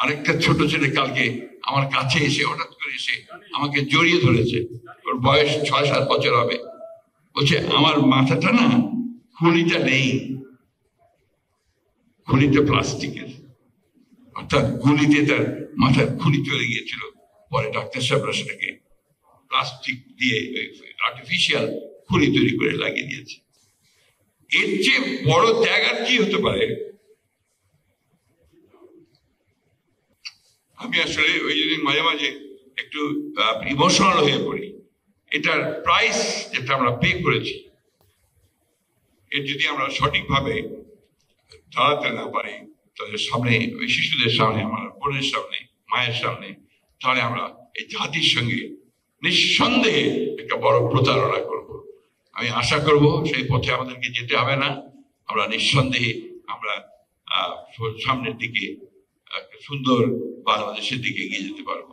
আরেকটা ছোট ছেলে কালকে আমার কাছে এসে হঠাৎ করে এসে আমাকে জড়িয়ে ধরেছে, ওর বয়স 6-7 বছর হবে। বলছে আমার মাথাটা না, খুলিটা নেই, খুলিটা প্লাস্টিকের, অর্থাৎ গুলিতে তার মাথার খুলি চলে গিয়েছিল। পরে ডাক্তার সাহেবরা সেটাকে প্লাস্টিক দিয়ে আর্টিফিশিয়াল খুলি তৈরি করে লাগিয়ে দিয়েছে। এর চেয়ে বড় ত্যাগ আর কি হতে পারে? আমি আসলে ওই জন্য মাঝে মাঝে একটু ইমোশনাল হয়ে পড়ি। এটার প্রাইস যেটা আমরা পে করেছি, এর যদি আমরা সঠিকভাবে দাঁড়াতে না পারি তাদের সামনে, ওই শিশুদের সামনে, আমার বোনের সামনে, মায়ের সামনে, তাহলে আমরা এই জাতির সঙ্গে নিঃসন্দেহে একটা বড় প্রতারণা করব। আমি আশা করব সেই পথে আমাদেরকে যেতে হবে না। আমরা নিঃসন্দেহে আমরা সামনের দিকে সুন্দর বাংলাদেশের দিকে এগিয়ে যেতে পারবো।